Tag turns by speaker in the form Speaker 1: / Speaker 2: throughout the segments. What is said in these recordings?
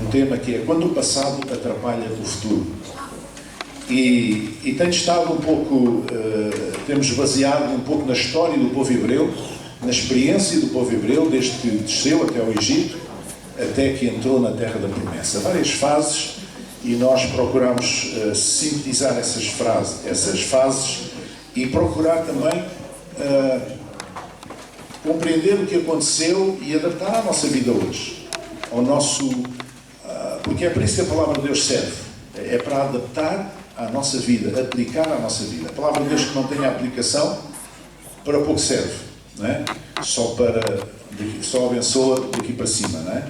Speaker 1: tema que é quando o passado atrapalha o futuro. E tenho estado um pouco, temos baseado um pouco na história do povo hebreu, na experiência do povo hebreu, desde que desceu até o Egito, até que entrou na Terra da Promessa. Várias fases, e nós procuramos sintetizar essas fases e procurar também compreender o que aconteceu e adaptar à nossa vida hoje. Ao nosso, porque é para isso que a Palavra de Deus serve. É para adaptar à nossa vida, aplicar à nossa vida. A Palavra de Deus que não tem aplicação, para pouco serve, não é? Só abençoa daqui para cima, não é?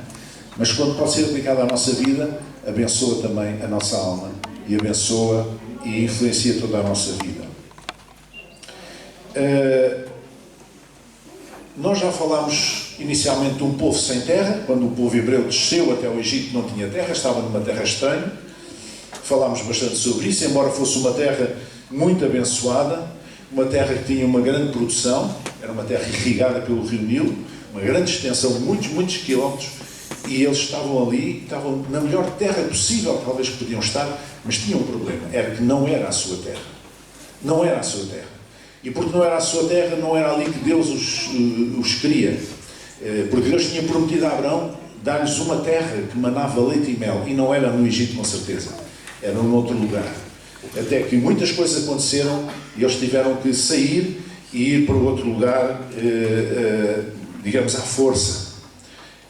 Speaker 1: Mas quando pode ser aplicada à nossa vida, abençoa também a nossa alma e abençoa e influencia toda a nossa vida. Nós já falámos inicialmente de um povo sem terra, quando o povo hebreu desceu até o Egito não tinha terra, estava numa terra estranha. Falámos bastante sobre isso, embora fosse uma terra muito abençoada, uma terra que tinha uma grande produção, era uma terra irrigada pelo rio Nilo, uma grande extensão, muitos quilómetros, e eles estavam ali, estavam na melhor terra possível, talvez que podiam estar, mas tinham um problema, era que não era a sua terra. Não era a sua terra. E porque não era a sua terra, não era ali que Deus os queria. Porque Deus tinha prometido a Abraão dar-lhes uma terra que manava leite e mel, e não era no Egito, com certeza. Era num outro lugar. Até que muitas coisas aconteceram e eles tiveram que sair e ir para outro lugar, digamos, à força.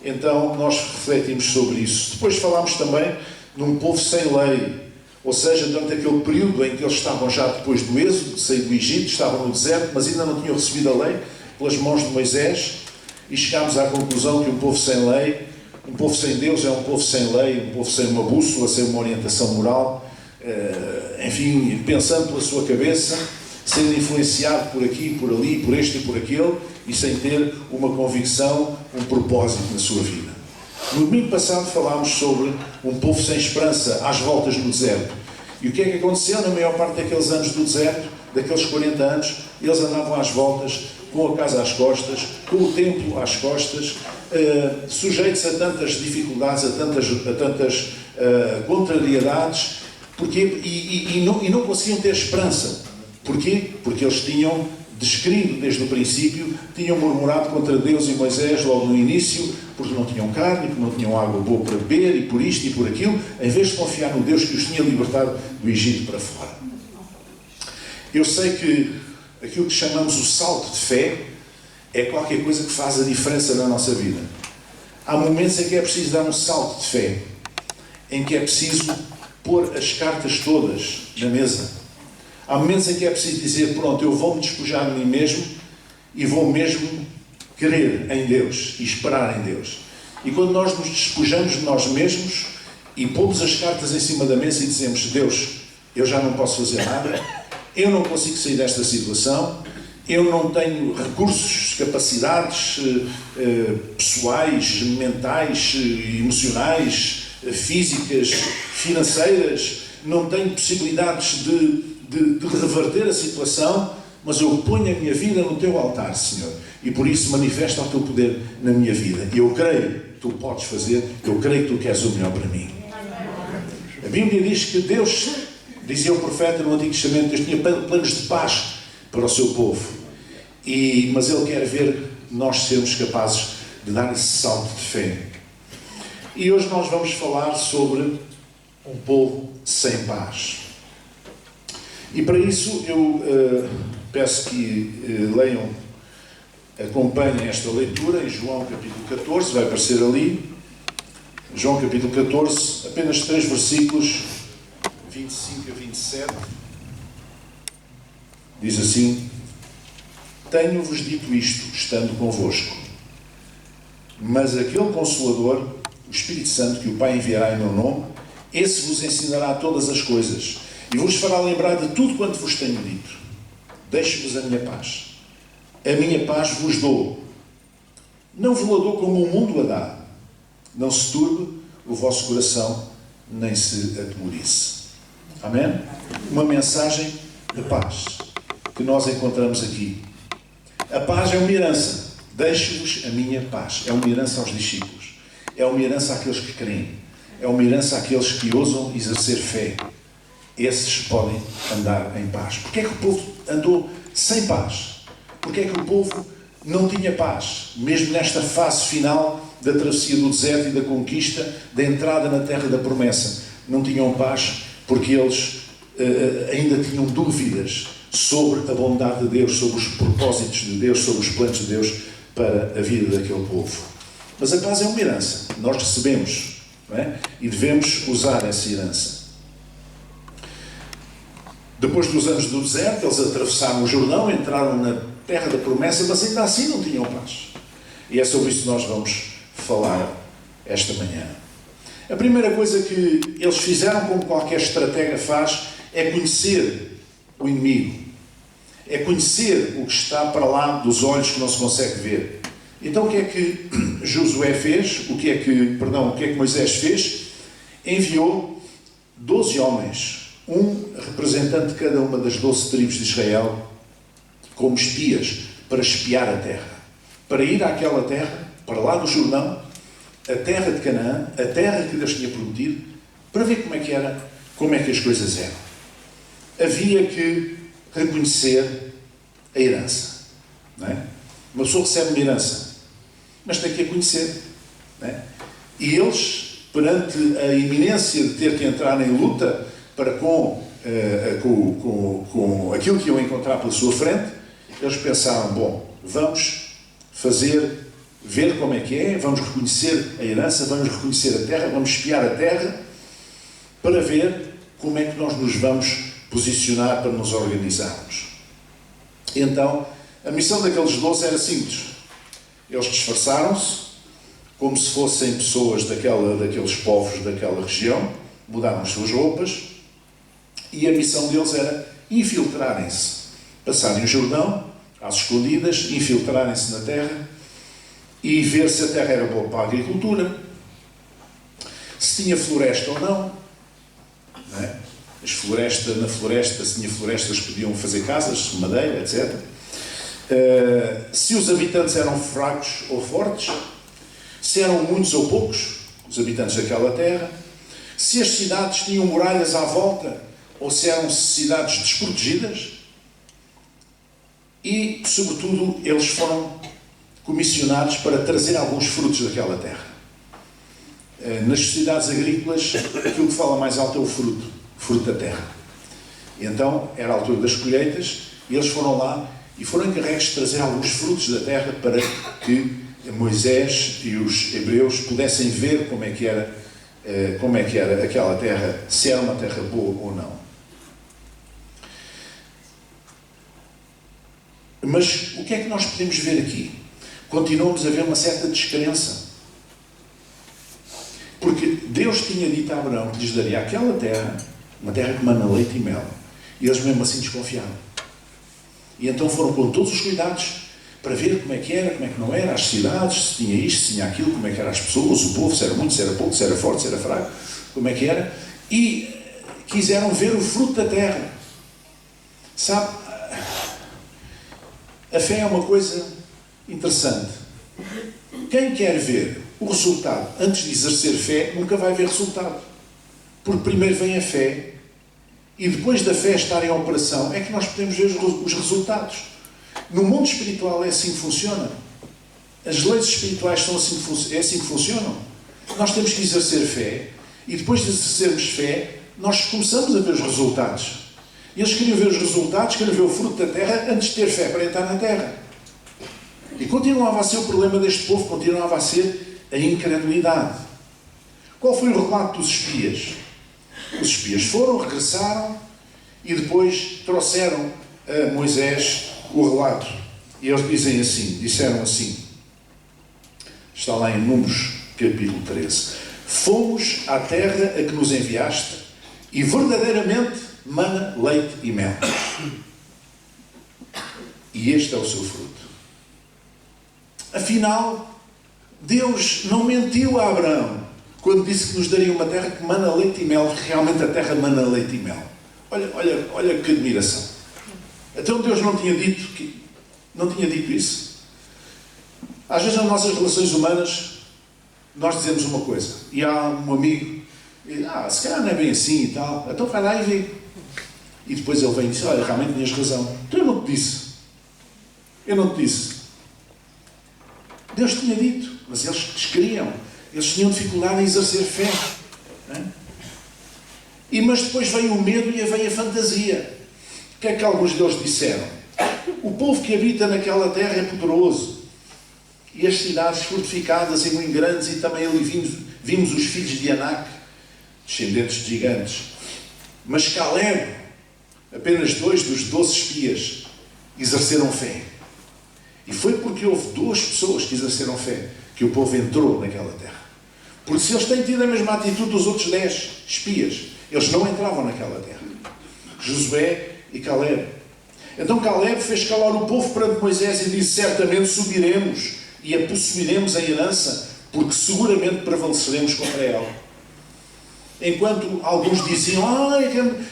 Speaker 1: Então, nós refletimos sobre isso. Depois falámos também de um povo sem lei. Ou seja, durante aquele período em que eles estavam já depois do êxodo, de sair do Egito, estavam no deserto, mas ainda não tinham recebido a lei pelas mãos de Moisés, e chegámos à conclusão que um povo sem lei, um povo sem Deus é um povo sem lei, um povo sem uma bússola, sem uma orientação moral, enfim, pensando pela sua cabeça, sendo influenciado por aqui, por ali, por este e por aquele, e sem ter uma convicção, um propósito na sua vida. No domingo passado falámos sobre um povo sem esperança, às voltas no deserto. E o que é que aconteceu na maior parte daqueles anos do deserto, daqueles 40 anos? Eles andavam às voltas, com a casa às costas, com o templo às costas, sujeitos a tantas dificuldades, a tantas contrariedades, e não conseguiam ter esperança. Porquê? Porque eles tinham descrido desde o princípio, tinham murmurado contra Deus e Moisés logo no início, porque não tinham carne, porque não tinham água boa para beber, e por isto e por aquilo, em vez de confiar no Deus que os tinha libertado do Egito para fora. Eu sei que aquilo que chamamos o salto de fé é qualquer coisa que faz a diferença na nossa vida. Há momentos em que é preciso dar um salto de fé, em que é preciso pôr as cartas todas na mesa. Há momentos em que é preciso dizer, pronto, eu vou-me despojar de mim mesmo e vou mesmo crer em Deus e esperar em Deus. E quando nós nos despojamos de nós mesmos e pomos as cartas em cima da mesa e dizemos, Deus, eu já não posso fazer nada, eu não consigo sair desta situação, eu não tenho recursos, capacidades pessoais, mentais, emocionais, físicas, financeiras, não tenho possibilidades de reverter a situação, mas eu ponho a minha vida no teu altar, Senhor, e por isso manifesta o teu poder na minha vida. E eu creio que tu podes fazer, eu creio que tu queres o melhor para mim. A Bíblia diz que Deus, dizia o profeta no Antigo Testamento, Deus tinha planos de paz para o seu povo, mas Ele quer ver nós sermos capazes de dar esse salto de fé. E hoje nós vamos falar sobre um povo sem paz. E para isso eu peço que leiam, acompanhem esta leitura em João capítulo 14, vai aparecer ali, João capítulo 14, apenas 3 versículos, 25 a 27, diz assim, tenho-vos dito isto, estando convosco, mas aquele Consolador, o Espírito Santo, que o Pai enviará em meu nome, esse vos ensinará todas as coisas, e vos fará lembrar de tudo quanto vos tenho dito. Deixo-vos a minha paz. A minha paz vos dou. Não vos a dou como o mundo a dá. Não se turbe o vosso coração, nem se atemorice. Amém? Uma mensagem de paz que nós encontramos aqui. A paz é uma herança. Deixo-vos a minha paz. É uma herança aos discípulos. É uma herança àqueles que creem. é uma herança àqueles que ousam exercer fé. Esses podem andar em paz. Porquê é que o povo andou sem paz? Porquê é que o povo não tinha paz? Mesmo nesta fase final da travessia do deserto e da conquista, da entrada na terra da promessa. Não tinham paz porque eles ainda tinham dúvidas sobre a bondade de Deus, sobre os propósitos de Deus, sobre os planos de Deus para a vida daquele povo. Mas a paz é uma herança. Nós recebemos, não é? E devemos usar essa herança. Depois dos anos do deserto, eles atravessaram o Jordão, entraram na terra da promessa, mas ainda assim não tinham paz. E é sobre isso que nós vamos falar esta manhã. A primeira coisa que eles fizeram, como qualquer estratega faz, é conhecer o inimigo. É conhecer o que está para lá dos olhos que não se consegue ver. Então o que é que Josué fez? O que é que Moisés fez? Enviou 12 homens, um representante de cada uma das 12 tribos de Israel, como espias, para espiar a terra. Para ir àquela terra, para lá do Jordão, a terra de Canaã, a terra que Deus tinha prometido, para ver como é que era, como é que as coisas eram. Havia que reconhecer a herança. Não é? Uma pessoa recebe uma herança, mas tem que a conhecer. Não é? E eles, perante a iminência de ter que entrar em luta para com aquilo que iam encontrar pela sua frente, eles pensaram, bom, vamos ver como é que é, vamos reconhecer a herança, vamos reconhecer a terra, vamos espiar a terra, para ver como é que nós nos vamos posicionar para nos organizarmos. Então, a missão daqueles 12 era simples. Eles disfarçaram-se, como se fossem pessoas daqueles povos daquela região, mudaram as suas roupas, e a missão deles era infiltrarem-se, passarem o Jordão, às escondidas, infiltrarem-se na terra e ver se a terra era boa para a agricultura, se tinha floresta ou não. Não é? Na floresta, se tinha florestas, podiam fazer casas, madeira, etc. Se os habitantes eram fracos ou fortes, se eram muitos ou poucos, os habitantes daquela terra, se as cidades tinham muralhas à volta, ou se eram cidades desprotegidas. E, sobretudo, eles foram comissionados para trazer alguns frutos daquela terra. Nas sociedades agrícolas, aquilo que fala mais alto é o fruto da terra. E então, era a altura das colheitas, e eles foram lá e foram encarregues de trazer alguns frutos da terra para que Moisés e os hebreus pudessem ver como é que era aquela terra, se era uma terra boa ou não. Mas o que é que nós podemos ver aqui? Continuamos a ver uma certa descrença. Porque Deus tinha dito a Abraão que lhes daria aquela terra, uma terra que mana leite e mel. E eles mesmo assim desconfiaram. E então foram com todos os cuidados para ver como é que era, como é que não era, as cidades, se tinha isto, se tinha aquilo, como é que eram as pessoas, o povo, se era muito, se era pouco, se era forte, se era fraco, como é que era. E quiseram ver o fruto da terra. Sabe, a fé é uma coisa interessante. Quem quer ver o resultado antes de exercer fé, nunca vai ver resultado. Porque primeiro vem a fé, e depois da fé estar em operação, é que nós podemos ver os resultados. No mundo espiritual é assim que funciona. As leis espirituais são assim, é assim que funcionam. Nós temos que exercer fé, e depois de exercermos fé, nós começamos a ver os resultados. E eles queriam ver os resultados, queriam ver o fruto da terra antes de ter fé para entrar na terra. E continuava a ser o problema deste povo, continuava a ser a incredulidade. Qual foi o relato dos espias? Os espias foram, regressaram e depois trouxeram a Moisés o relato. E eles disseram assim, está lá em Números, capítulo 13. Fomos à terra a que nos enviaste e verdadeiramente mana leite e mel. E este é o seu fruto. Afinal, Deus não mentiu a Abraão quando disse que nos daria uma terra que mana leite e mel, que realmente a terra mana leite e mel. Olha que admiração. Então Deus não tinha dito isso. Às vezes nas nossas relações humanas nós dizemos uma coisa e há um amigo E, se calhar não é bem assim e tal. Então vai lá e vê. E depois ele vem e diz, olha, realmente tinhas razão. Então eu não te disse. Eu não te disse. Deus tinha dito, mas eles descreiam. Eles tinham dificuldade em exercer fé. Não é? Mas depois veio o medo e veio a fantasia. O que é que alguns deles disseram? O povo que habita naquela terra é poderoso. E as cidades fortificadas e muito grandes, e também ali vimos os filhos de Anak, descendentes de gigantes. Mas Caleb, apenas 2 dos 12 espias, exerceram fé. E foi porque houve 2 pessoas que exerceram fé que o povo entrou naquela terra. Porque se eles têm tido a mesma atitude dos outros 10 espias, eles não entravam naquela terra. Josué e Caleb. Então Caleb fez calar o povo perante Moisés e disse, certamente subiremos e a possuiremos a herança, porque seguramente prevaleceremos contra ela. Enquanto alguns diziam,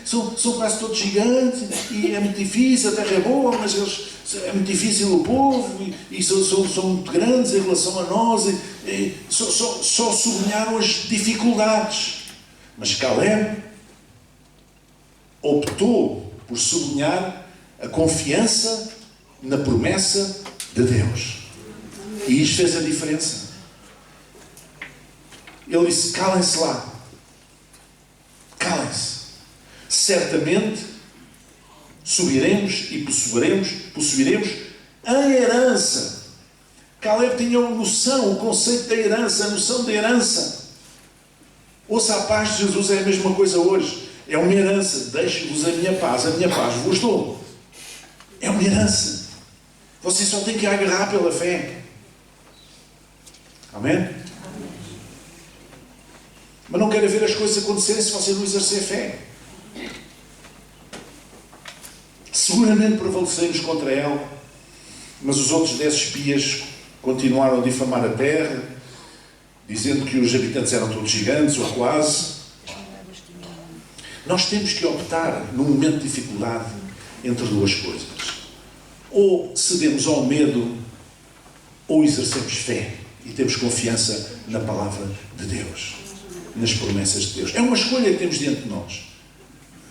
Speaker 1: são quase todos gigantes, e é muito difícil, a terra é boa, mas é muito difícil o povo, e são muito grandes em relação a nós, e só sublinharam as dificuldades. Mas Caleb optou por sublinhar a confiança na promessa de Deus. E isto fez a diferença. Ele disse, calem-se lá. Calem-se. Certamente subiremos e possuiremos a herança. Caleb tinha a noção, o conceito da herança, a noção da herança. Ouça, a paz de Jesus é a mesma coisa hoje. É uma herança. Deixo-vos a minha paz vos dou. É uma herança. Você só tem que agarrar pela fé. Amém? Mas não quero ver as coisas acontecerem se você não exercer fé. Seguramente prevaleceremos contra ela, mas os outros 10 espias continuaram a difamar a terra, dizendo que os habitantes eram todos gigantes, ou quase. Nós temos que optar, num momento de dificuldade, entre 2 coisas. Ou cedemos ao medo, ou exercemos fé e temos confiança na palavra de Deus, nas promessas de Deus. É uma escolha que temos diante de nós.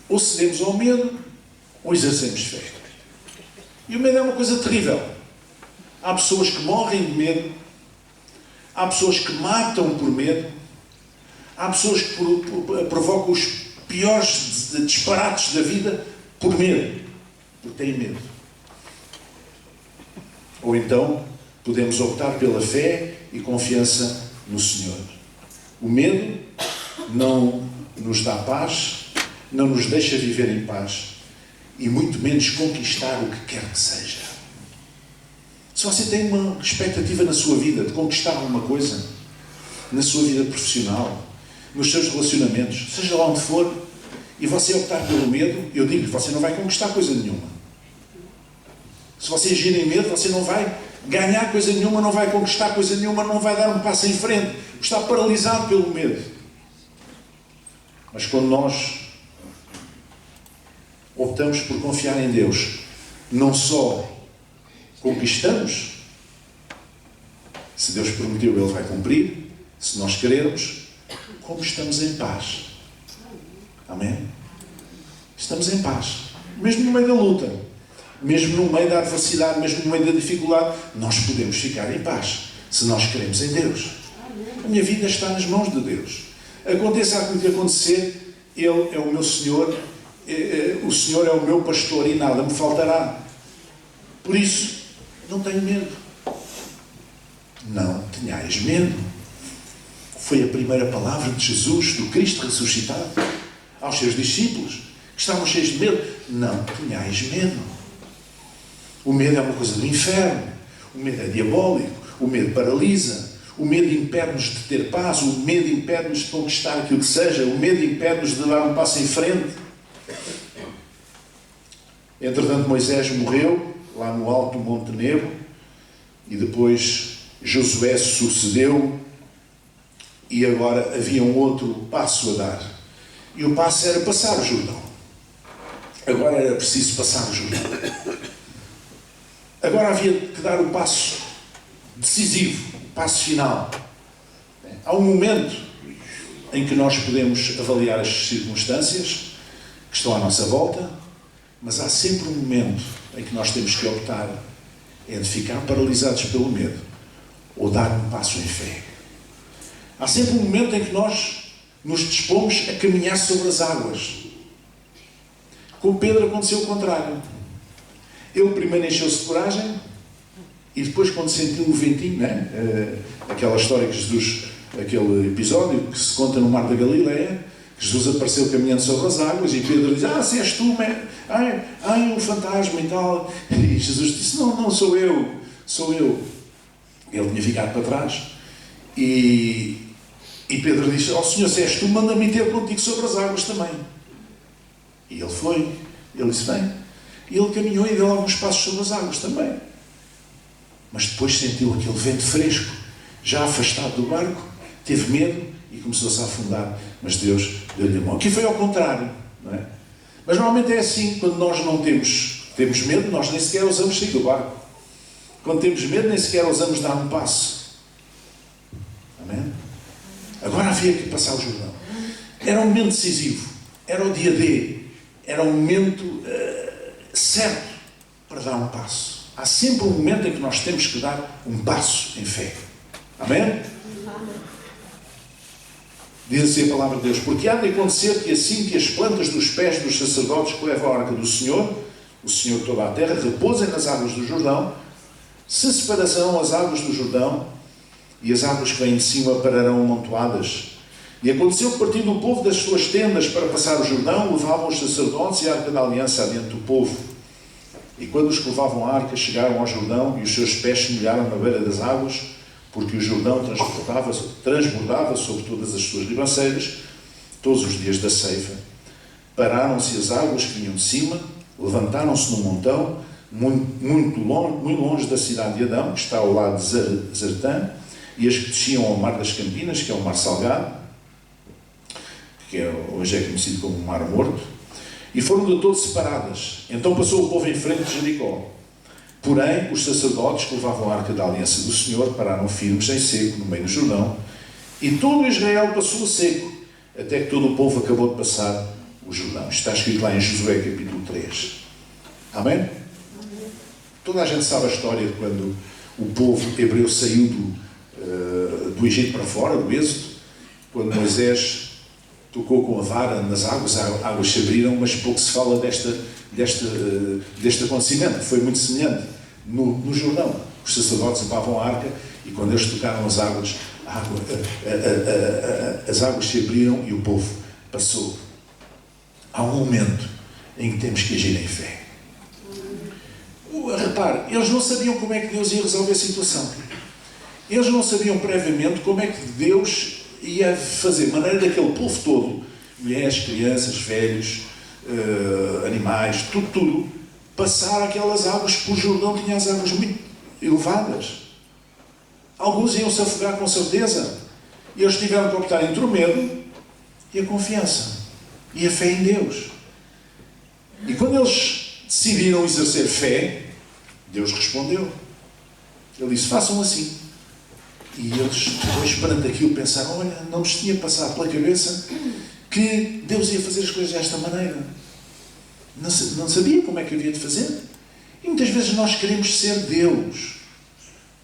Speaker 1: Ou cedemos ao medo, ou exercemos fé. E o medo é uma coisa terrível. Há pessoas que morrem de medo, há pessoas que matam por medo, há pessoas que provocam os piores disparates da vida por medo, porque têm medo. Ou então podemos optar pela fé e confiança no Senhor. O medo não nos dá paz, não nos deixa viver em paz e muito menos conquistar o que quer que seja. Se você tem uma expectativa na sua vida de conquistar alguma coisa, na sua vida profissional, nos seus relacionamentos, seja lá onde for, e você optar pelo medo, eu digo-lhe, você não vai conquistar coisa nenhuma. Se você agir em medo, você não vai ganhar coisa nenhuma, não vai conquistar coisa nenhuma, não vai dar um passo em frente. Está paralisado pelo medo. Mas quando nós optamos por confiar em Deus, não só conquistamos, se Deus prometeu, Ele vai cumprir, se nós querermos, como estamos em paz. Amém? Estamos em paz. Mesmo no meio da luta, mesmo no meio da adversidade, mesmo no meio da dificuldade, nós podemos ficar em paz, se nós queremos em Deus. A minha vida está nas mãos de Deus. Aconteça aquilo que acontecer, Ele é o meu Senhor, o Senhor é o meu pastor e nada me faltará. Por isso, não tenho medo. Não tenhais medo. Foi a primeira palavra de Jesus, do Cristo ressuscitado, aos seus discípulos, que estavam cheios de medo. Não tenhais medo. O medo é uma coisa do inferno. O medo é diabólico. O medo paralisa. O medo impede-nos de ter paz. O medo impede-nos de conquistar aquilo que seja. O medo impede-nos de dar um passo em frente. Entretanto, Moisés morreu lá no alto Monte Nebo e depois Josué sucedeu e agora havia um outro passo a dar. E o passo era passar o Jordão. Agora era preciso passar o Jordão. Agora havia que dar o passo decisivo, o passo final. Há um momento em que nós podemos avaliar as circunstâncias que estão à nossa volta, mas há sempre um momento em que nós temos que optar entre ficar paralisados pelo medo ou dar um passo em fé. Há sempre um momento em que nós nos dispomos a caminhar sobre as águas. Com Pedro aconteceu o contrário. Ele primeiro encheu-se de coragem e depois, quando sentiu o ventinho, né? Aquela história que Jesus, aquele episódio que se conta no Mar da Galileia, que Jesus apareceu caminhando sobre as águas e Pedro diz: se és tu, um fantasma e tal. E Jesus disse: não sou eu, sou eu. Ele tinha ficado para trás e Pedro disse: Senhor, se és tu, manda-me ter contigo sobre as águas também. E ele foi. Ele disse: bem. E ele caminhou e deu alguns passos sobre as águas também. Mas depois sentiu aquele vento fresco, já afastado do barco, teve medo e começou-se a afundar. Mas Deus deu-lhe a mão. Aqui foi ao contrário, não é? Mas normalmente é assim, quando nós não temos medo, nós nem sequer ousamos sair do barco. Quando temos medo, nem sequer ousamos dar um passo. Amém? Agora havia que passar o Jordão. Era um momento decisivo. Era o dia D. Era um momento certo para dar um passo. Há sempre um momento em que nós temos que dar um passo em fé. Amém? Diz assim a palavra de Deus: porque há de acontecer que assim que as plantas dos pés dos sacerdotes que levam a arca do Senhor, o Senhor de toda a terra, repousem nas águas do Jordão, se separarão as águas do Jordão, e as águas que vêm de cima pararão amontoadas. E aconteceu que, partindo o povo das suas tendas para passar o Jordão, levavam os sacerdotes e a arca da aliança adiante do povo. E quando os que levavam a arca chegaram ao Jordão, e os seus pés se molharam na beira das águas, porque o Jordão transbordava sobre todas as suas ribanceiras, todos os dias da ceifa, pararam-se as águas que vinham de cima, levantaram-se num montão, muito longe da cidade de Adão, que está ao lado de Zartã, e as que desciam ao Mar das Campinas, que é o Mar Salgado, que hoje é conhecido como Mar Morto, e foram de todo separadas. Então passou o povo em frente de Jericó. Porém, os sacerdotes que levavam a arca da aliança do Senhor pararam firmes em seco, no meio do Jordão, e todo Israel passou a seco, até que todo o povo acabou de passar o Jordão. Está escrito lá em Josué capítulo 3. Amém? Toda a gente sabe a história de quando o povo hebreu saiu do Egito para fora, do Êxodo, quando Moisés tocou com a vara nas águas, as águas se abriram, mas pouco se fala deste acontecimento. Foi muito semelhante no Jordão. Os sacerdotes levavam a arca e quando eles tocaram as águas, as águas se abriram e o povo passou. Há um momento em que temos que agir em fé. Repare, eles não sabiam como é que Deus ia resolver a situação. Eles não sabiam previamente como é que Deus ia fazer, de maneira daquele povo todo, mulheres, crianças, velhos, animais, tudo, passar aquelas águas, porque o Jordão tinha as águas muito elevadas. Alguns iam se afogar com certeza. E eles tiveram que optar entre o medo e a confiança. E a fé em Deus. E quando eles decidiram exercer fé, Deus respondeu. Ele disse: façam assim. E eles, depois, perante aquilo, pensaram: olha, não nos tinha passado pela cabeça que Deus ia fazer as coisas desta maneira. Não sabia como é que havia de fazer. E muitas vezes nós queremos ser Deus.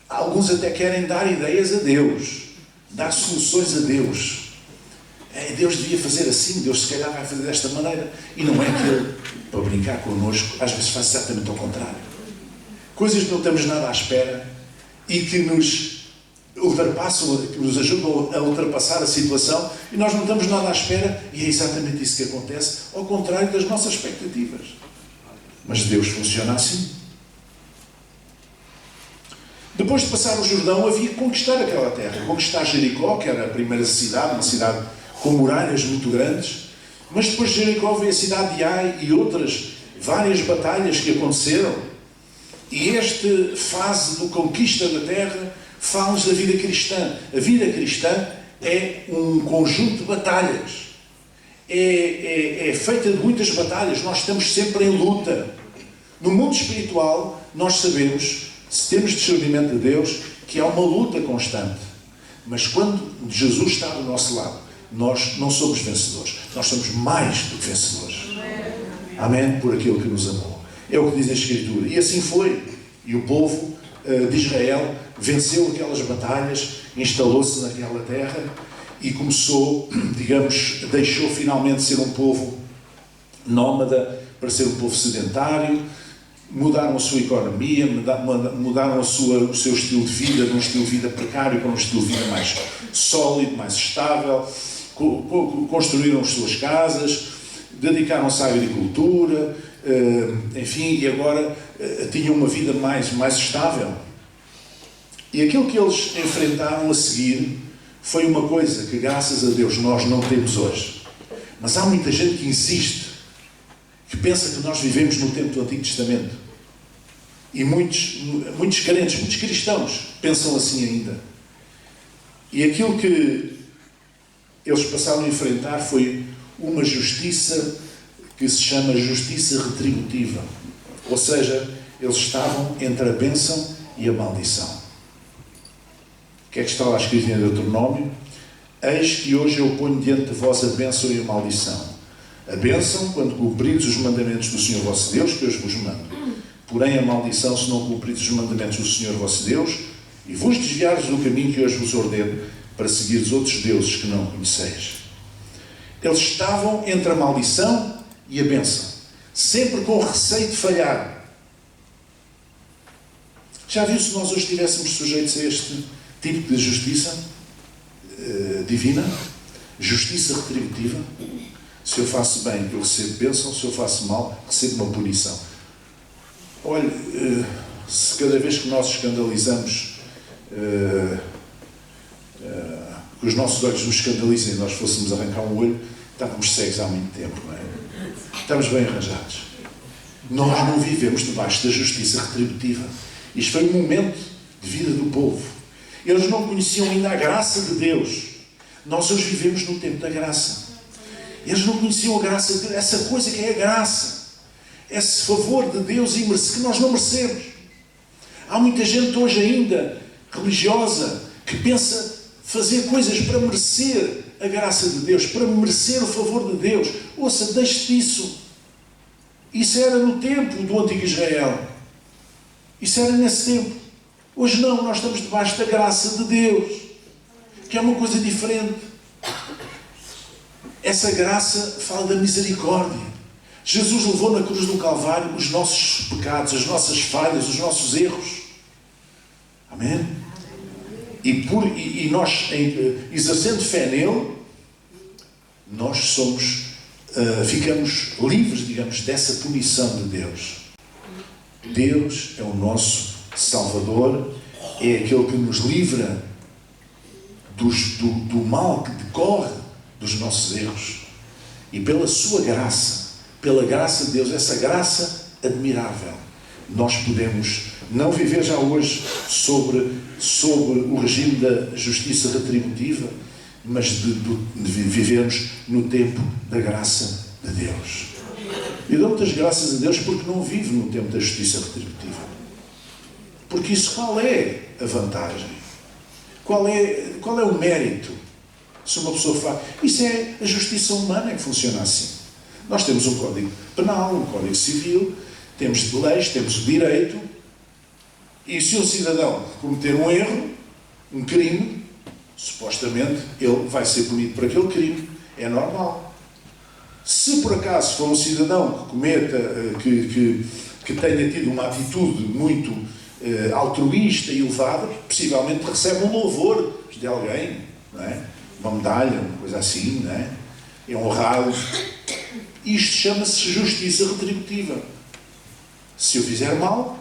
Speaker 1: Alguns até querem dar ideias a Deus, dar soluções a Deus. Deus devia fazer assim, Deus se calhar vai fazer desta maneira. E não é que Ele, para brincar connosco, às vezes faz exatamente ao contrário. Coisas que não estamos nada à espera e que nos ultrapassam, que nos ajudam a ultrapassar a situação, e nós não estamos nada à espera, e é exatamente isso que acontece, ao contrário das nossas expectativas. Mas Deus funciona assim. Depois de passar o Jordão, havia que conquistar aquela terra, conquistar Jericó, que era a primeira cidade, uma cidade com muralhas muito grandes, mas depois de Jericó veio a cidade de Ai e outras várias batalhas que aconteceram, e esta fase de conquista da terra fala-nos da vida cristã. A vida cristã é um conjunto de batalhas. É feita de muitas batalhas. Nós estamos sempre em luta. No mundo espiritual, nós sabemos, se temos discernimento de Deus, que há uma luta constante. Mas quando Jesus está do nosso lado, nós não somos vencedores. Nós somos mais do que vencedores. Amém? Por aquele que nos amou. É o que diz a Escritura. E assim foi. E o povo de Israel venceu aquelas batalhas, instalou-se naquela terra e começou, digamos, deixou finalmente de ser um povo nómada para ser um povo sedentário. Mudaram a sua economia, mudaram o seu estilo de vida, de um estilo de vida precário para um estilo de vida mais sólido, mais estável. Construíram as suas casas, dedicaram-se à agricultura, enfim, e agora tinham uma vida mais estável. E aquilo que eles enfrentaram a seguir foi uma coisa que, graças a Deus, nós não temos hoje. Mas há muita gente que insiste, que pensa que nós vivemos no tempo do Antigo Testamento. E muitos crentes, muitos cristãos pensam assim ainda. E aquilo que eles passaram a enfrentar foi uma justiça que se chama justiça retributiva. Ou seja, eles estavam entre a bênção e a maldição. O que é que está lá escrito em Deuteronômio? Eis que hoje eu ponho diante de vós a bênção e a maldição. A bênção, quando cumprides os mandamentos do Senhor vosso Deus, que hoje vos mando. Porém, a maldição, se não cumprides os mandamentos do Senhor vosso Deus, e vos desviares do caminho que hoje vos ordeno, para seguires outros deuses que não conheceis. Eles estavam entre a maldição e a bênção, sempre com receio de falhar. Já viu se nós hoje estivéssemos sujeitos a este tipo de justiça divina? Justiça retributiva? Se eu faço bem, eu recebo bênção. Se eu faço mal, recebo uma punição. Olha, se cada vez que nós escandalizamos, que os nossos olhos nos escandalizem e nós fôssemos arrancar um olho, estávamos cegos há muito tempo, não é? Estamos bem arranjados. Nós não vivemos debaixo da justiça retributiva. Isto foi um momento de vida do povo. Eles não conheciam ainda a graça de Deus. Nós hoje vivemos no tempo da graça. Eles não conheciam a graça de Deus, essa coisa que é a graça. Esse favor de Deus que nós não merecemos. Há muita gente hoje ainda, religiosa, que pensa fazer coisas para merecer a graça de Deus, para merecer o favor de Deus. Ouça, deixe disso. Isso era no tempo do antigo Israel. Isso era nesse tempo. Hoje não, nós estamos debaixo da graça de Deus, que é uma coisa diferente. Essa graça fala da misericórdia. Jesus levou na cruz do Calvário os nossos pecados, as nossas falhas, os nossos erros. Amém? E nós, exercendo fé nele, nós ficamos livres, digamos, dessa punição de Deus. Deus é o nosso Salvador, é aquele que nos livra do mal que decorre dos nossos erros. E pela sua graça, pela graça de Deus, essa graça admirável, nós podemos não viver já hoje sobre o regime da justiça retributiva, mas de vivermos no tempo da graça de Deus. E dou muitas graças a Deus porque não vivo no tempo da justiça retributiva. Porque isso, qual é a vantagem? Qual é o mérito? Se uma pessoa faz... Isso é a justiça humana que funciona assim. Nós temos um Código Penal, um Código Civil, temos leis, temos direito, e se um cidadão cometer um erro, um crime, supostamente ele vai ser punido por aquele crime. É normal. Se por acaso for um cidadão que cometa, que tenha tido uma atitude muito altruísta e elevada, possivelmente recebe um louvor de alguém, não é? Uma medalha, uma coisa assim, não é? É honrado. Isto chama-se justiça retributiva. Se eu fizer mal,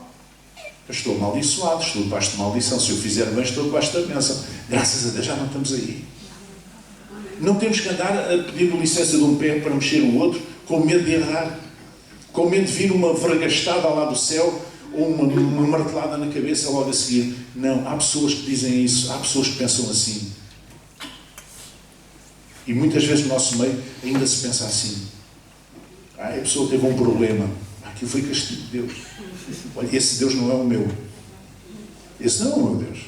Speaker 1: eu estou amaldiçoado, estou debaixo de maldição. Se eu fizer bem, estou debaixo da bênção. Graças a Deus já não estamos aí. Não temos que andar a pedir licença de um pé para mexer o outro, com medo de errar, com medo de vir uma vergastada lá do céu, ou uma martelada na cabeça logo a seguir. Não, há pessoas que dizem isso, há pessoas que pensam assim. E muitas vezes no nosso meio ainda se pensa assim. A pessoa teve um problema. Aquilo foi castigo de Deus. Olha, esse Deus não é o meu. Esse não é o meu Deus.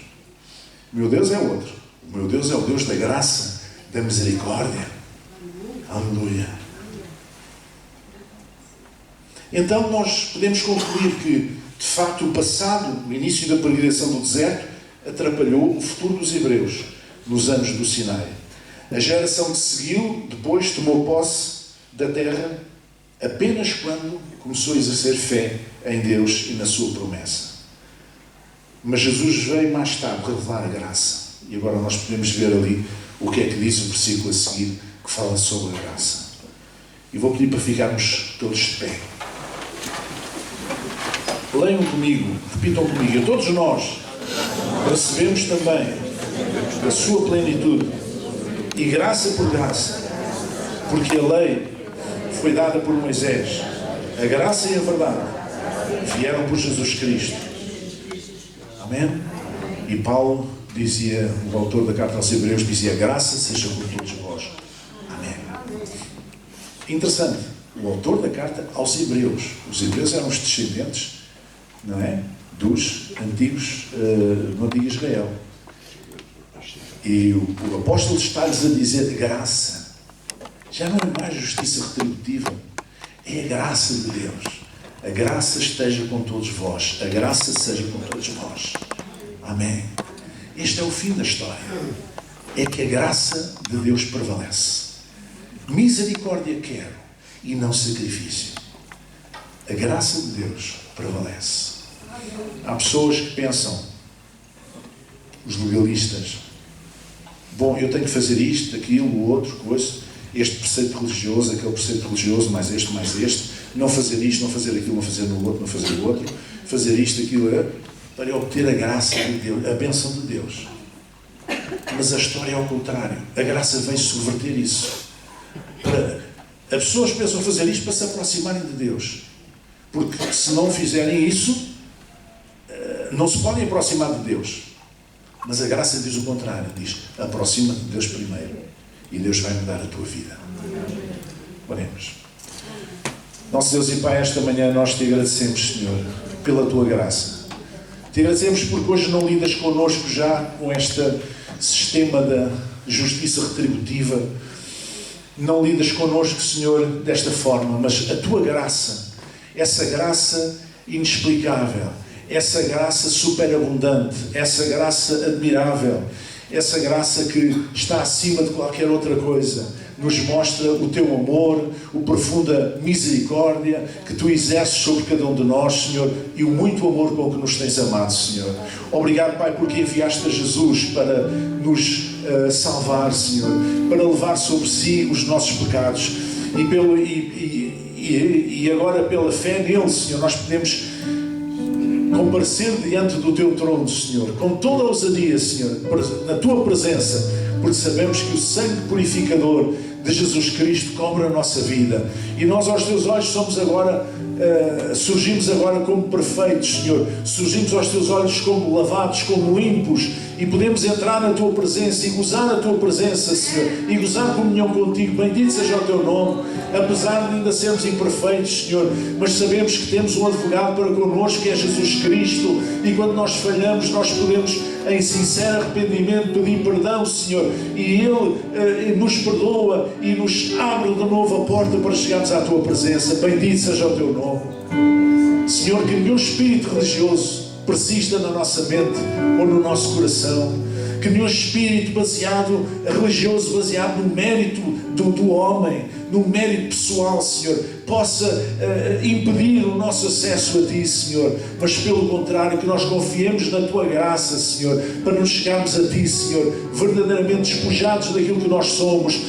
Speaker 1: O meu Deus é outro. O meu Deus é o Deus da graça, da misericórdia. Aleluia. Então nós podemos concluir que, de facto, o passado, o início da peregrinação do deserto, atrapalhou o futuro dos hebreus nos anos do Sinai. A geração que seguiu depois tomou posse da terra apenas quando começou a exercer fé em Deus e na sua promessa. Mas Jesus veio mais tarde revelar a graça. E agora nós podemos ver ali o que é que diz o versículo a seguir, que fala sobre a graça. E vou pedir para ficarmos todos de pé. Leiam comigo, repitam comigo. E todos nós recebemos também a sua plenitude e graça por graça, porque a lei foi dada por Moisés, a graça e a verdade vieram por Jesus Cristo. Amém? E Paulo dizia, o autor da carta aos Hebreus, dizia: graça seja por todos vós. Amém. Interessante, o autor da carta aos Hebreus. Os Hebreus eram os descendentes, não é, dos antigos, do antigo Israel. E o apóstolo está-lhes a dizer graça. Já não é mais justiça retributiva, é a graça de Deus. A graça esteja com todos vós, a graça seja com todos vós. Amém. Este é o fim da história. É que a graça de Deus prevalece. Misericórdia quero e não sacrifício. A graça de Deus prevalece. Há pessoas que pensam, os legalistas: bom, eu tenho que fazer isto, aquilo, o outro, coisa, este preceito religioso, aquele preceito religioso, mais este, não fazer isto, não fazer aquilo, não fazer no outro, não fazer o outro, fazer isto, aquilo, para obter a graça de Deus, a bênção de Deus. Mas a história é ao contrário. A graça vem subverter isso. As pessoas pensam fazer isto para se aproximarem de Deus. Porque se não fizerem isso, não se podem aproximar de Deus. Mas a graça diz o contrário. Diz: aproxima-te de Deus primeiro e Deus vai mudar a tua vida. Oremos. Nosso Deus e Pai, esta manhã nós te agradecemos, Senhor, pela tua graça. Te agradecemos porque hoje não lidas connosco já com este sistema da justiça retributiva. Não lidas connosco, Senhor, desta forma, mas a tua graça, essa graça inexplicável, essa graça superabundante, essa graça admirável, essa graça que está acima de qualquer outra coisa, nos mostra o teu amor, a profunda misericórdia que tu exerces sobre cada um de nós, Senhor, e o muito amor com que nos tens amado, Senhor. Obrigado, Pai, porque enviaste a Jesus para nos salvar, Senhor, para levar sobre si os nossos pecados. E agora, pela fé nele, Senhor, nós podemos comparecer diante do teu trono, Senhor, com toda a ousadia, Senhor, na tua presença, porque sabemos que o sangue purificador de Jesus Cristo cobre a nossa vida. E nós, aos teus olhos, somos agora, surgimos agora como perfeitos, Senhor. Surgimos aos teus olhos como lavados, como limpos, e podemos entrar na tua presença e gozar a tua presença, Senhor, e gozar comunhão contigo. Bendito seja o teu nome, apesar de ainda sermos imperfeitos, Senhor, mas sabemos que temos um advogado para connosco, que é Jesus Cristo, e quando nós falhamos, nós podemos, em sincero arrependimento, pedir perdão, Senhor, e Ele nos perdoa e nos abre de novo a porta para chegarmos à tua presença. Bendito seja o teu nome, Senhor. Que nenhum espírito religioso persista na nossa mente ou no nosso coração, que nenhum espírito religioso baseado no mérito do homem, no mérito pessoal, Senhor, possa impedir o nosso acesso a Ti, Senhor, mas pelo contrário, que nós confiemos na Tua graça, Senhor, para nos chegarmos a Ti, Senhor, verdadeiramente despojados daquilo que nós somos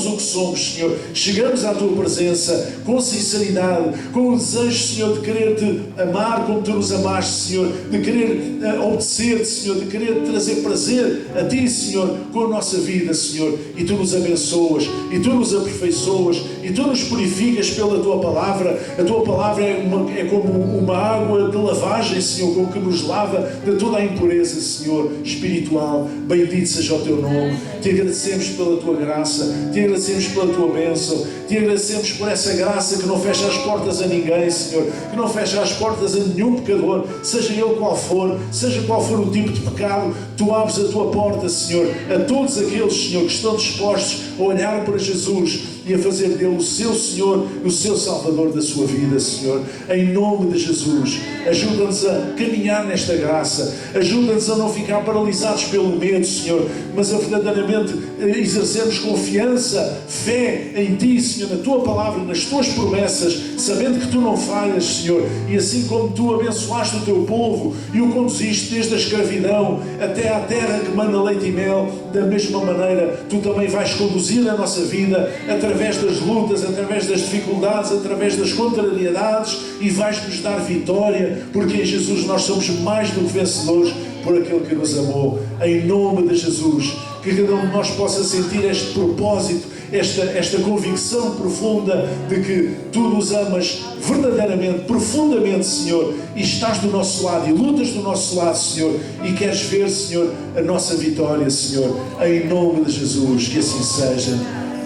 Speaker 1: o que somos, Senhor. Chegamos à Tua presença com sinceridade, com o desejo, Senhor, de querer-Te amar como Tu nos amaste, Senhor, de querer obedecer-Te, Senhor, de querer trazer prazer a Ti, Senhor, com a nossa vida, Senhor, e Tu nos abençoas, e Tu nos aperfeiçoas, e Tu nos purificas pela Tua Palavra. A Tua Palavra é como uma água de lavagem, Senhor, como que nos lava de toda a impureza, Senhor, espiritual. Bendito seja o Teu nome. Te agradecemos pela Tua graça, Te agradecemos pela Tua bênção, Te agradecemos por essa graça que não fecha as portas a ninguém, Senhor, que não fecha as portas a nenhum pecador, seja ele qual for, seja qual for o tipo de pecado. Tu abres a Tua porta, Senhor, a todos aqueles, Senhor, que estão dispostos a olhar para Jesus e a fazer dele o seu Senhor, o seu Salvador da sua vida, Senhor. Em nome de Jesus, ajuda-nos a caminhar nesta graça, ajuda-nos a não ficar paralisados pelo medo, Senhor, mas a verdadeiramente exercermos confiança, fé em Ti, Senhor, na Tua Palavra, nas Tuas promessas, sabendo que Tu não falhas, Senhor, e assim como Tu abençoaste o Teu povo e o conduziste desde a escravidão até à terra que manda leite e mel, da mesma maneira Tu também vais conduzir a nossa vida através das lutas, através das dificuldades, através das contrariedades, e vais-nos dar vitória, porque em Jesus nós somos mais do que vencedores por aquele que nos amou. Em nome de Jesus, que cada um de nós possa sentir este propósito, esta convicção profunda de que Tu nos amas verdadeiramente, profundamente, Senhor, e estás do nosso lado e lutas do nosso lado, Senhor, e queres ver, Senhor, a nossa vitória, Senhor. Em nome de Jesus, que assim seja.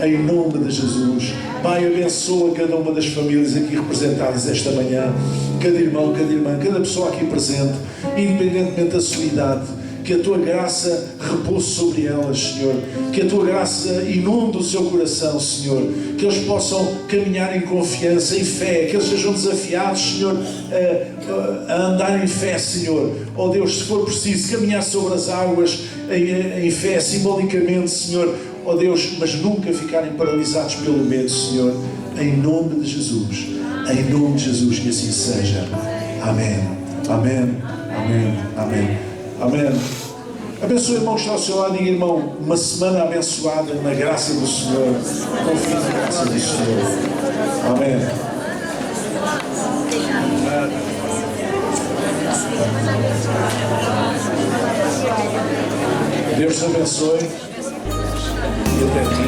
Speaker 1: Em nome de Jesus. Pai, abençoa cada uma das famílias aqui representadas esta manhã, cada irmão, cada irmã, cada pessoa aqui presente, independentemente da sua idade. Que a Tua graça repouse sobre elas, Senhor. Que a Tua graça inunde o seu coração, Senhor. Que eles possam caminhar em confiança, em fé. Que eles sejam desafiados, Senhor, a andar em fé, Senhor. Oh Deus, se for preciso, caminhar sobre as águas em fé, simbolicamente, Senhor. Oh Deus, mas nunca ficarem paralisados pelo medo, Senhor. Em nome de Jesus. Em nome de Jesus, que assim seja. Amém. Amém. Amém. Amém. Amém. Abençoe o irmão que está ao seu lado e diga, irmão, uma semana abençoada na graça do Senhor. Confie na graça do Senhor. Amém. Deus te abençoe e até aqui.